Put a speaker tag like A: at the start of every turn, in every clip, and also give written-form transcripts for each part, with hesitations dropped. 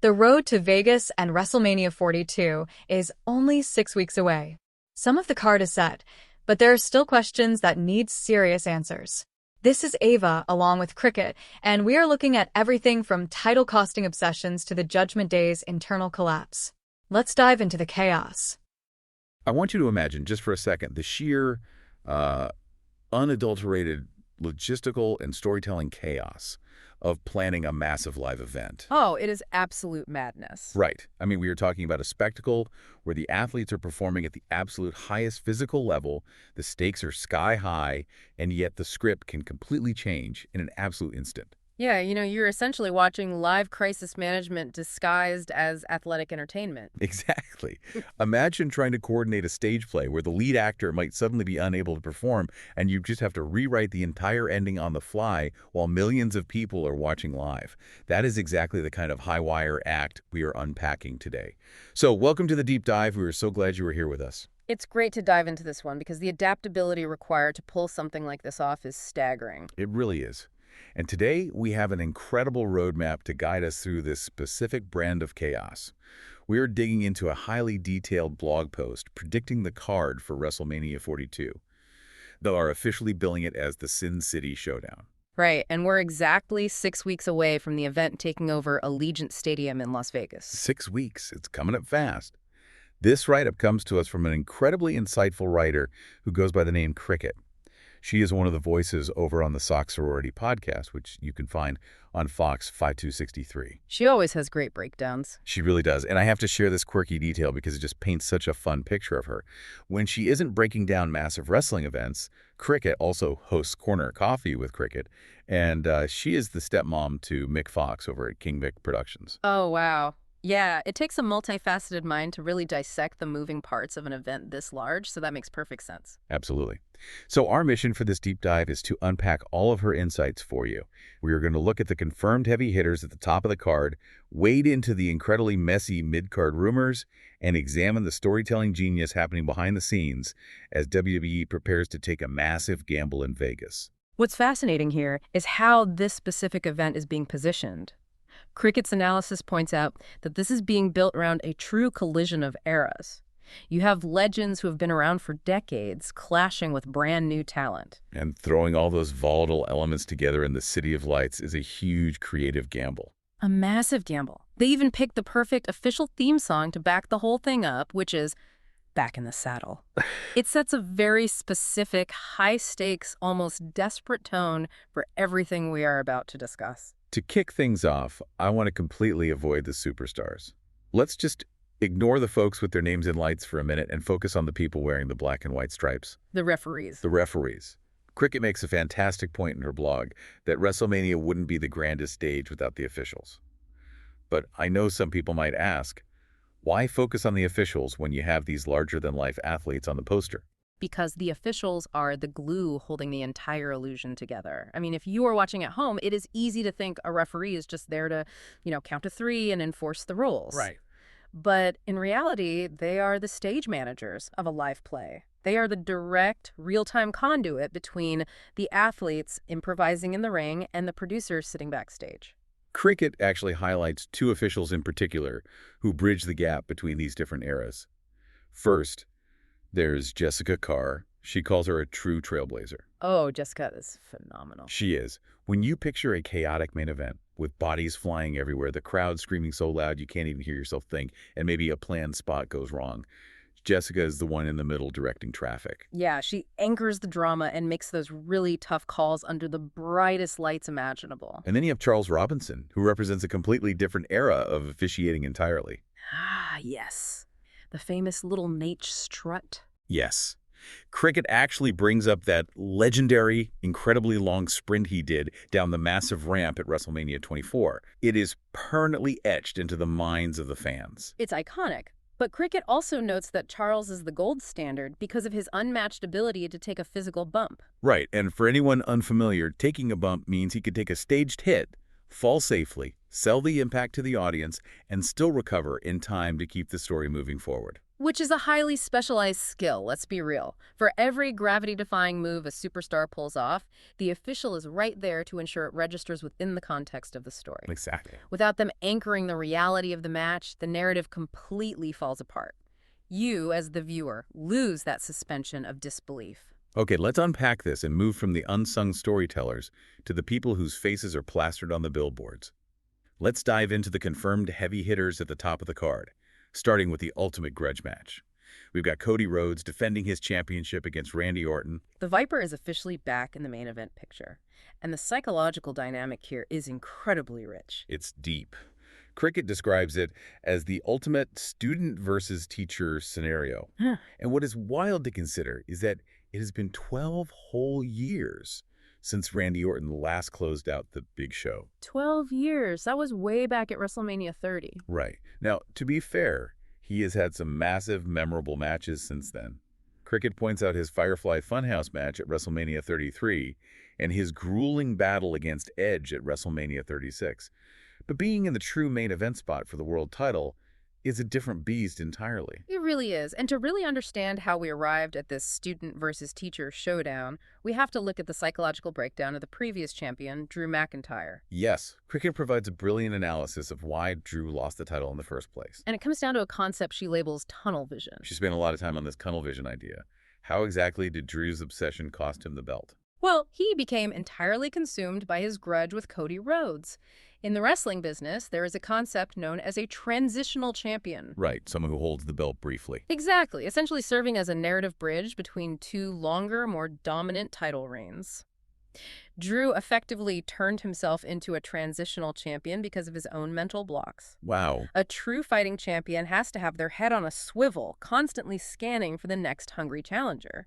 A: The road to Vegas and WrestleMania 42 is only 6 weeks away. Some of the card is set, but there are still questions that need serious answers. This is Ava, along with Cricket, and we are looking at everything from title-costing obsessions to the Judgment Day's internal collapse. Let's dive into the chaos.
B: I want you to imagine, just for a second, the sheer, unadulterated logistical and storytelling chaos of planning a massive live event.
C: Oh, it is absolute madness.
B: Right. I mean, we are talking about a spectacle where the athletes are performing at the absolute highest physical level, the stakes are sky high, and yet the script can completely change in an absolute instant.
C: Yeah, you're essentially watching live crisis management disguised as athletic entertainment.
B: Exactly. Imagine trying to coordinate a stage play where the lead actor might suddenly be unable to perform and you just have to rewrite the entire ending on the fly while millions of people are watching live. That is exactly the kind of high-wire act we are unpacking today. So welcome to the Deep Dive. We are so glad you were here with us.
C: It's great to dive into this one because the adaptability required to pull something like this off is staggering.
B: It really is. And today, we have an incredible roadmap to guide us through this specific brand of chaos. We are digging into a highly detailed blog post predicting the card for WrestleMania 42. They are officially billing it as the Sin City Showdown.
C: Right, and we're exactly 6 weeks away from the event taking over Allegiant Stadium in Las Vegas.
B: 6 weeks. It's coming up fast. This write-up comes to us from an incredibly insightful writer who goes by the name Cricket. She is one of the voices over on the Sock Sorority podcast, which you can find on Fox 5263.
C: She always has great breakdowns.
B: She really does. And I have to share this quirky detail because it just paints such a fun picture of her. When she isn't breaking down massive wrestling events, Cricket also hosts Corner Coffee with Cricket, and she is the stepmom to Mick Fox over at King Mick Productions.
C: Oh, wow. Yeah, it takes a multifaceted mind to really dissect the moving parts of an event this large, so that makes perfect sense.
B: Absolutely. So our mission for this deep dive is to unpack all of her insights for you. We are going to look at the confirmed heavy hitters at the top of the card, wade into the incredibly messy mid-card rumors, and examine the storytelling genius happening behind the scenes as WWE prepares to take a massive gamble in Vegas.
C: What's fascinating here is how this specific event is being positioned. Cricket's analysis points out that this is being built around a true collision of eras. You have legends who have been around for decades clashing with brand new talent.
B: And throwing all those volatile elements together in the City of Lights is a huge creative gamble.
C: A massive gamble. They even picked the perfect official theme song to back the whole thing up, which is Back in the Saddle. It sets a very specific, high-stakes, almost desperate tone for everything we are about to discuss.
B: To kick things off, I want to completely avoid the superstars. Let's just ignore the folks with their names in lights for a minute and focus on the people wearing the black and white stripes.
C: The referees.
B: The referees. Cricket makes a fantastic point in her blog that WrestleMania wouldn't be the grandest stage without the officials. But I know some people might ask, why focus on the officials when you have these larger-than-life athletes on the poster?
C: Because the officials are the glue holding the entire illusion together. I mean, if you are watching at home, it is easy to think a referee is just there to, count to three and enforce the rules.
B: Right.
C: But in reality, they are the stage managers of a live play. They are the direct, real-time conduit between the athletes improvising in the ring and the producers sitting backstage.
B: Cricket actually highlights two officials in particular who bridge the gap between these different eras. First, there's Jessica Carr. She calls her a true trailblazer.
C: Oh, Jessica is phenomenal.
B: She is. When you picture a chaotic main event with bodies flying everywhere, the crowd screaming so loud you can't even hear yourself think, and maybe a planned spot goes wrong, Jessica is the one in the middle directing traffic.
C: Yeah, she anchors the drama and makes those really tough calls under the brightest lights imaginable.
B: And then you have Charles Robinson, who represents a completely different era of officiating entirely.
C: Ah, yes. The famous little Nate strut.
B: Yes. Cricket actually brings up that legendary, incredibly long sprint he did down the massive ramp at WrestleMania 24. It is permanently etched into the minds of the fans.
C: It's iconic. But Cricket also notes that Charles is the gold standard because of his unmatched ability to take a physical bump.
B: Right, and for anyone unfamiliar, taking a bump means he could take a staged hit, fall safely, sell the impact to the audience, and still recover in time to keep the story moving forward.
C: Which is a highly specialized skill, let's be real. For every gravity-defying move a superstar pulls off, the official is right there to ensure it registers within the context of the story.
B: Exactly.
C: Without them anchoring the reality of the match, the narrative completely falls apart. You, as the viewer, lose that suspension of disbelief.
B: Okay, let's unpack this and move from the unsung storytellers to the people whose faces are plastered on the billboards. Let's dive into the confirmed heavy hitters at the top of the card, starting with the ultimate grudge match. We've got Cody Rhodes defending his championship against Randy Orton.
C: The Viper is officially back in the main event picture, and the psychological dynamic here is incredibly rich.
B: It's deep. Cricket describes it as the ultimate student versus teacher scenario. And what is wild to consider is that it has been 12 whole years since Randy Orton last closed out the big show.
C: 12 years. That was way back at WrestleMania 30.
B: Right. Now, to be fair, he has had some massive, memorable matches since then. Cricket points out his Firefly Funhouse match at WrestleMania 33 and his grueling battle against Edge at WrestleMania 36. But being in the true main event spot for the world title is a different beast entirely.
C: It really is. And to really understand how we arrived at this student versus teacher showdown, we have to look at the psychological breakdown of the previous champion, Drew McIntyre.
B: Yes, Cricket provides a brilliant analysis of why Drew lost the title in the first place.
C: And it comes down to a concept she labels tunnel vision.
B: She spent a lot of time on this tunnel vision idea. How exactly did Drew's obsession cost him the belt?
C: Well, he became entirely consumed by his grudge with Cody Rhodes. In the wrestling business, there is a concept known as a transitional champion.
B: Right, someone who holds the belt briefly.
C: Exactly, essentially serving as a narrative bridge between two longer, more dominant title reigns. Drew effectively turned himself into a transitional champion because of his own mental blocks.
B: Wow.
C: A true fighting champion has to have their head on a swivel, constantly scanning for the next hungry challenger.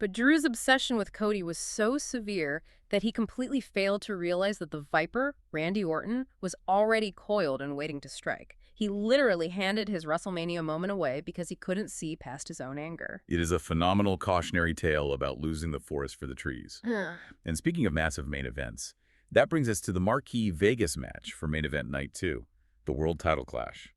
C: But Drew's obsession with Cody was so severe that he completely failed to realize that the Viper, Randy Orton, was already coiled and waiting to strike. He literally handed his WrestleMania moment away because he couldn't see past his own anger.
B: It is a phenomenal cautionary tale about losing the forest for the trees. And speaking of massive main events, that brings us to the marquee Vegas match for main event night 2, the World Title Clash.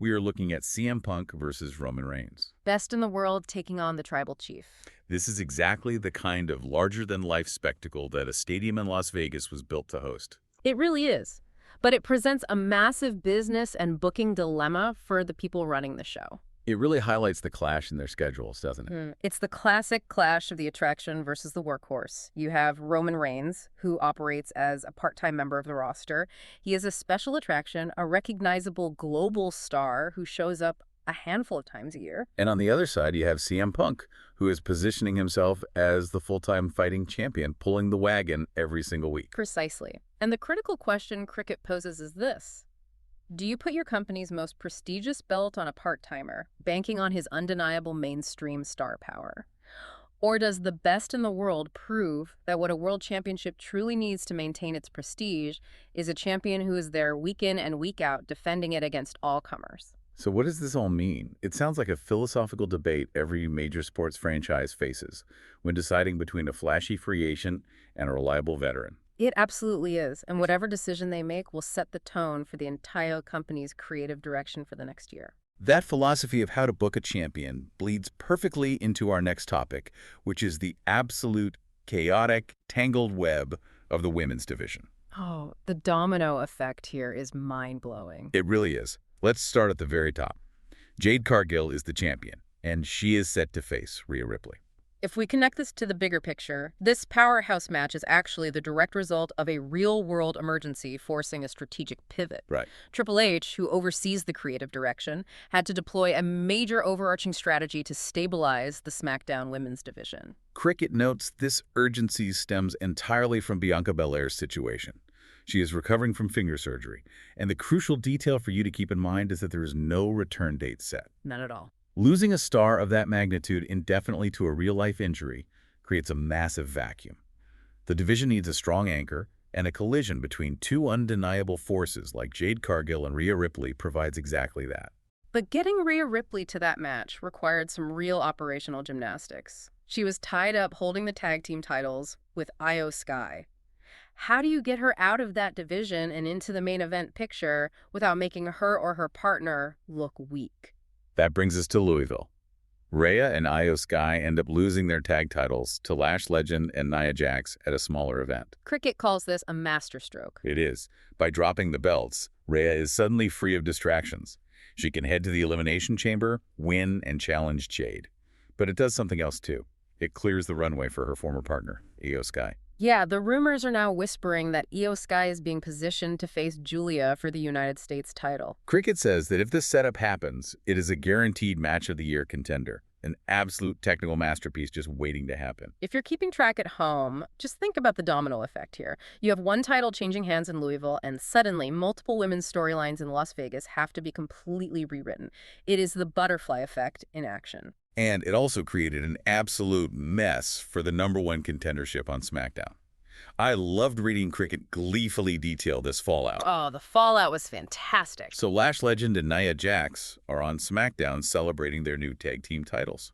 B: We are looking at CM Punk versus Roman Reigns.
C: Best in the world taking on the tribal chief.
B: This is exactly the kind of larger-than-life spectacle that a stadium in Las Vegas was built to host.
C: It really is. But it presents a massive business and booking dilemma for the people running the show.
B: It really highlights the clash in their schedules, doesn't it?
C: It's the classic clash of the attraction versus the workhorse. You have Roman Reigns, who operates as a part-time member of the roster. He is a special attraction, a recognizable global star who shows up a handful of times a year.
B: And on the other side, you have CM Punk, who is positioning himself as the full-time fighting champion, pulling the wagon every single week.
C: Precisely. And the critical question Cricket poses is this. Do you put your company's most prestigious belt on a part-timer, banking on his undeniable mainstream star power? Or does the best in the world prove that what a world championship truly needs to maintain its prestige is a champion who is there week in and week out defending it against all comers?
B: So what does this all mean? It sounds like a philosophical debate every major sports franchise faces when deciding between a flashy free agent and a reliable veteran.
C: It absolutely is, and whatever decision they make will set the tone for the entire company's creative direction for the next year.
B: That philosophy of how to book a champion bleeds perfectly into our next topic, which is the absolute chaotic, tangled web of the women's division.
C: Oh, the domino effect here is mind-blowing.
B: It really is. Let's start at the very top. Jade Cargill is the champion, and she is set to face Rhea Ripley.
C: If we connect this to the bigger picture, this powerhouse match is actually the direct result of a real-world emergency forcing a strategic pivot.
B: Right.
C: Triple H, who oversees the creative direction, had to deploy a major overarching strategy to stabilize the SmackDown women's division.
B: Cricket notes this urgency stems entirely from Bianca Belair's situation. She is recovering from finger surgery, and the crucial detail for you to keep in mind is that there is no return date set.
C: None at all.
B: Losing a star of that magnitude indefinitely to a real-life injury creates a massive vacuum. The division needs a strong anchor, and a collision between two undeniable forces like Jade Cargill and Rhea Ripley provides exactly that.
C: But getting Rhea Ripley to that match required some real operational gymnastics. She was tied up holding the tag team titles with Io Sky. How do you get her out of that division and into the main event picture without making her or her partner look weak?
B: That brings us to Louisville. Rhea and Io Sky end up losing their tag titles to Lash Legend and Nia Jax at a smaller event.
C: Cricket calls this a masterstroke.
B: It is. By dropping the belts, Rhea is suddenly free of distractions. She can head to the Elimination Chamber, win, and challenge Jade. But it does something else too. It clears the runway for her former partner, Io Sky.
C: Yeah, the rumors are now whispering that Io Sky is being positioned to face Julia for the United States title.
B: Cricket says that if this setup happens, it is a guaranteed Match of the Year contender. An absolute technical masterpiece just waiting to happen.
C: If you're keeping track at home, just think about the domino effect here. You have one title changing hands in Louisville, and suddenly multiple women's storylines in Las Vegas have to be completely rewritten. It is the butterfly effect in action.
B: And it also created an absolute mess for the #1 contendership on SmackDown. I loved reading Cricket gleefully detail this fallout.
C: Oh, the fallout was fantastic.
B: So Lash Legend and Nia Jax are on SmackDown celebrating their new tag team titles.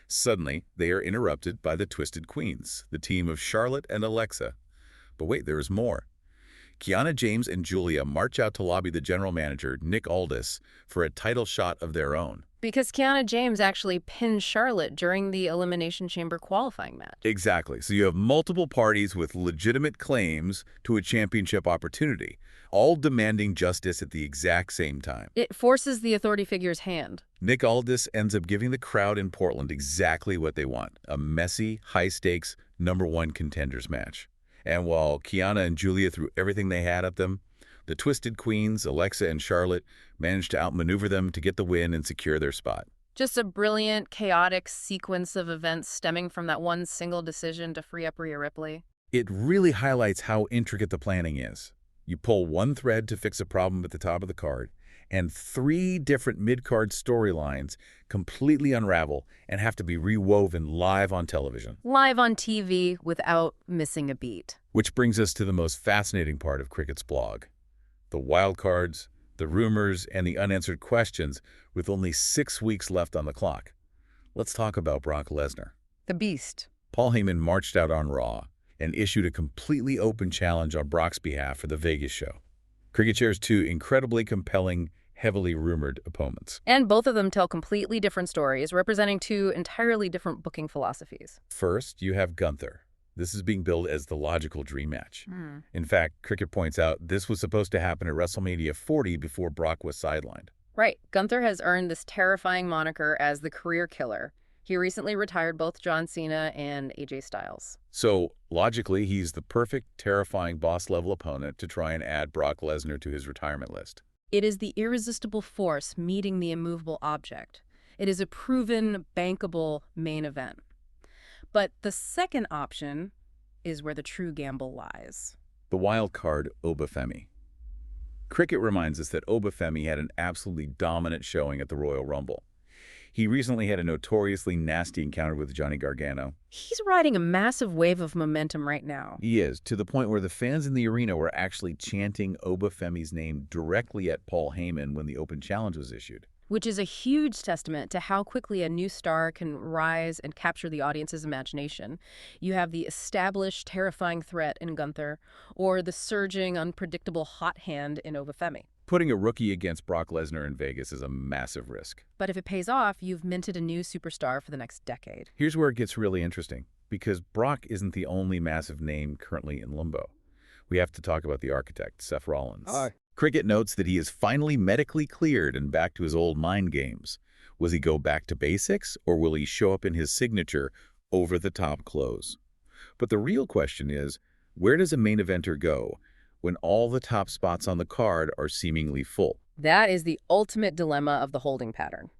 B: Suddenly, they are interrupted by the Twisted Queens, the team of Charlotte and Alexa. But wait, there is more. Kiana James and Julia march out to lobby the general manager, Nick Aldis, for a title shot of their own.
C: Because Kiana James actually pinned Charlotte during the Elimination Chamber qualifying match.
B: Exactly. So you have multiple parties with legitimate claims to a championship opportunity, all demanding justice at the exact same time.
C: It forces the authority figure's hand.
B: Nick Aldis ends up giving the crowd in Portland exactly what they want, a messy, high-stakes, #1 contenders match. And while Kiana and Julia threw everything they had at them, the Twisted Queens, Alexa and Charlotte, managed to outmaneuver them to get the win and secure their spot.
C: Just a brilliant, chaotic sequence of events stemming from that one single decision to free up Rhea Ripley.
B: It really highlights how intricate the planning is. You pull one thread to fix a problem at the top of the card, and 3 different mid-card storylines completely unravel and have to be rewoven live on television.
C: Live on TV without missing a beat.
B: Which brings us to the most fascinating part of Cricket's blog. The wild cards, the rumors, and the unanswered questions with only 6 weeks left on the clock. Let's talk about Brock Lesnar.
C: The Beast.
B: Paul Heyman marched out on Raw and issued a completely open challenge on Brock's behalf for the Vegas show. Cricket shares 2 incredibly compelling, heavily rumored opponents.
C: And both of them tell completely different stories, representing 2 entirely different booking philosophies.
B: First, you have Gunther. This is being billed as the logical dream match. In fact, Cricket points out this was supposed to happen at WrestleMania 40 before Brock was sidelined.
C: Right. Gunther has earned this terrifying moniker as the career killer. He recently retired both John Cena and AJ Styles.
B: So, logically, he's the perfect, terrifying boss-level opponent to try and add Brock Lesnar to his retirement list.
C: It is the irresistible force meeting the immovable object. It is a proven, bankable main event. But the second option is where the true gamble lies.
B: The wild card, Obafemi. Cricket reminds us that Obafemi had an absolutely dominant showing at the Royal Rumble. He recently had a notoriously nasty encounter with Johnny Gargano.
C: He's riding a massive wave of momentum right now.
B: He is, to the point where the fans in the arena were actually chanting Obafemi's name directly at Paul Heyman when the open challenge was issued.
C: Which is a huge testament to how quickly a new star can rise and capture the audience's imagination. You have the established, terrifying threat in Gunther, or the surging, unpredictable hot hand in Obafemi.
B: Putting a rookie against Brock Lesnar in Vegas is a massive risk.
C: But if it pays off, you've minted a new superstar for the next decade.
B: Here's where it gets really interesting, because Brock isn't the only massive name currently in limbo. We have to talk about the architect, Seth Rollins.
D: Hi.
B: Cricket notes that he is finally medically cleared and back to his old mind games. Will he go back to basics, or will he show up in his signature over-the-top clothes? But the real question is, where does a main eventer go when all the top spots on the card are seemingly full?
C: That is the ultimate dilemma of the holding pattern.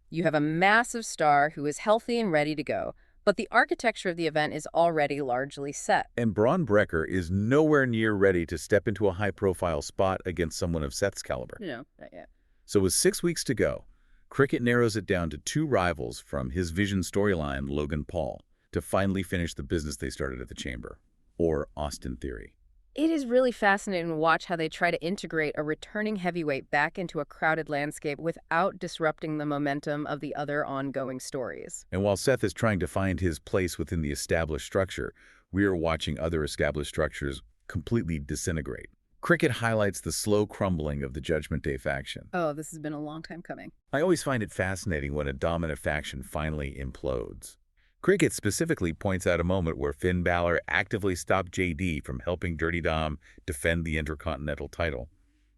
C: You have a massive star who is healthy and ready to go, but the architecture of the event is already largely set.
B: And Braun Brecker is nowhere near ready to step into a high-profile spot against someone of Seth's caliber.
C: No, not yet.
B: So with 6 weeks to go, Cricket narrows it down to 2 rivals from his Vision storyline, Logan Paul, to finally finish the business they started at the Chamber, or Austin Theory.
C: It is really fascinating to watch how they try to integrate a returning heavyweight back into a crowded landscape without disrupting the momentum of the other ongoing stories.
B: And while Seth is trying to find his place within the established structure, we are watching other established structures completely disintegrate. Cricket highlights the slow crumbling of the Judgment Day faction.
C: Oh, this has been a long time coming.
B: I always find it fascinating when a dominant faction finally implodes. Cricket specifically points out a moment where Finn Balor actively stopped JD from helping Dirty Dom defend the Intercontinental title.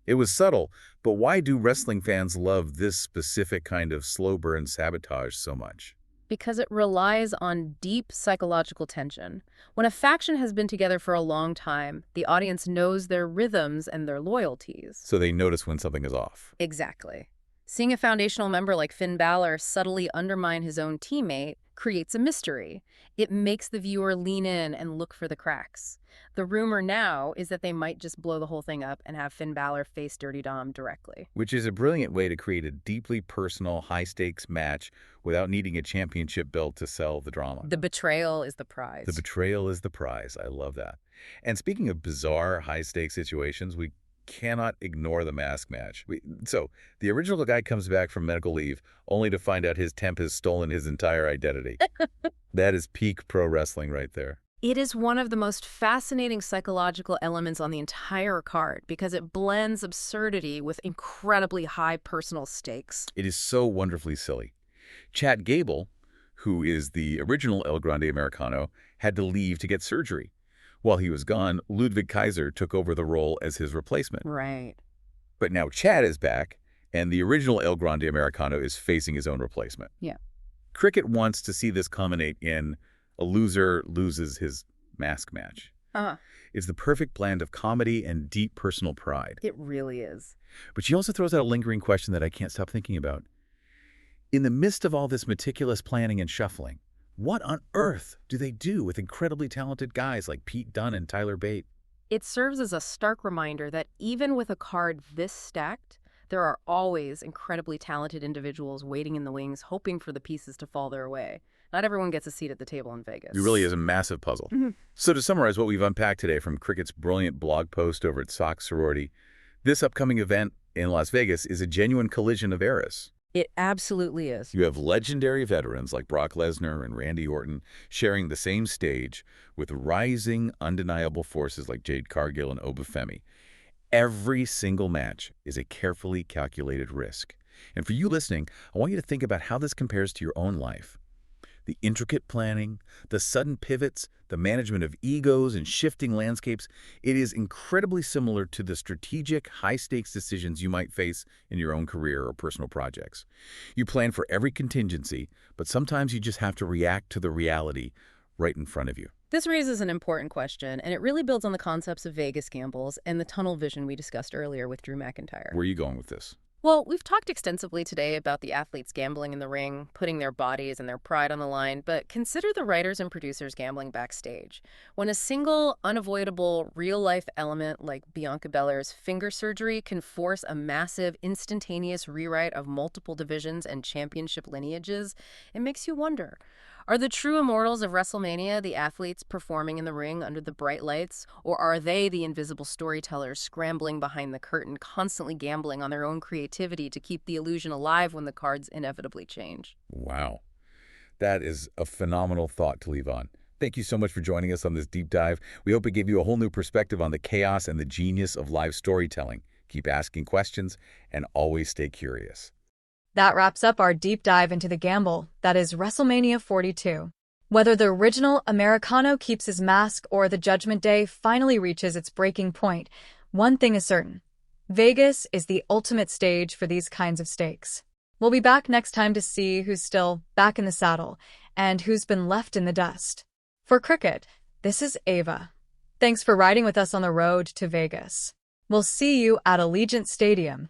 B: It was subtle, but why do wrestling fans love this specific kind of slow burn sabotage so much?
C: Because it relies on deep psychological tension. When a faction has been together for a long time, the audience knows their rhythms and their loyalties.
B: So they notice when something is off.
C: Exactly. Seeing a foundational member like Finn Balor subtly undermine his own teammate creates a mystery. It makes the viewer lean in and look for the cracks. The rumor now is that they might just blow the whole thing up and have Finn Balor face Dirty Dom directly.
B: Which is a brilliant way to create a deeply personal, high-stakes match without needing a championship belt to sell the drama.
C: The betrayal is the prize.
B: The betrayal is the prize. I love that. And speaking of bizarre, high-stakes situations, we cannot ignore the mask match. So the original guy comes back from medical leave only to find out his temp has stolen his entire identity. That is peak pro wrestling right there.
C: It is one of the most fascinating psychological elements on the entire card because it blends absurdity with incredibly high personal stakes.
B: It is so wonderfully silly. Chad Gable, who is the original El Grande Americano, had to leave to get surgery. While he was gone, Ludwig Kaiser took over the role as his replacement.
C: Right.
B: But now Chad is back, and the original El Grande Americano is facing his own replacement.
C: Yeah.
B: Cricket wants to see this culminate in a loser loses his mask match. It's the perfect blend of comedy and deep personal pride.
C: It really is.
B: But she also throws out a lingering question that I can't stop thinking about. In the midst of all this meticulous planning and shuffling, what on earth do they do with incredibly talented guys like Pete Dunne and Tyler Bate?
C: It serves as a stark reminder that even with a card this stacked, there are always incredibly talented individuals waiting in the wings, hoping for the pieces to fall their way. Not everyone gets a seat at the table in Vegas.
B: It really is a massive puzzle. So to summarize what we've unpacked today from Cricket's brilliant blog post over at Sox Sorority, this upcoming event in Las Vegas is a genuine collision of eras.
C: It absolutely is.
B: You have legendary veterans like Brock Lesnar and Randy Orton sharing the same stage with rising, undeniable forces like Jade Cargill and Obafemi. Every single match is a carefully calculated risk. And for you listening, I want you to think about how this compares to your own life. The intricate planning, the sudden pivots, the management of egos and shifting landscapes, it is incredibly similar to the strategic, high-stakes decisions you might face in your own career or personal projects. You plan for every contingency, but sometimes you just have to react to the reality right in front of you.
C: This raises an important question, and it really builds on the concepts of Vegas gambles and the tunnel vision we discussed earlier with Drew McIntyre.
B: Where are you going with this?
C: Well, we've talked extensively today about the athletes gambling in the ring, putting their bodies and their pride on the line, but consider the writers and producers gambling backstage. When a single, unavoidable, real-life element like Bianca Belair's finger surgery can force a massive, instantaneous rewrite of multiple divisions and championship lineages, it makes you wonder, are the true immortals of WrestleMania the athletes performing in the ring under the bright lights, or are they the invisible storytellers scrambling behind the curtain, constantly gambling on their own creativity to keep the illusion alive when the cards inevitably change?
B: Wow. That is a phenomenal thought to leave on. Thank you so much for joining us on this deep dive. We hope it gave you a whole new perspective on the chaos and the genius of live storytelling. Keep asking questions and always stay curious.
A: That wraps up our deep dive into the gamble that is WrestleMania 42. Whether the original Americano keeps his mask or the Judgment Day finally reaches its breaking point, one thing is certain. Vegas is the ultimate stage for these kinds of stakes. We'll be back next time to see who's still back in the saddle and who's been left in the dust. For Cricket, this is Ava. Thanks for riding with us on the road to Vegas. We'll see you at Allegiant Stadium.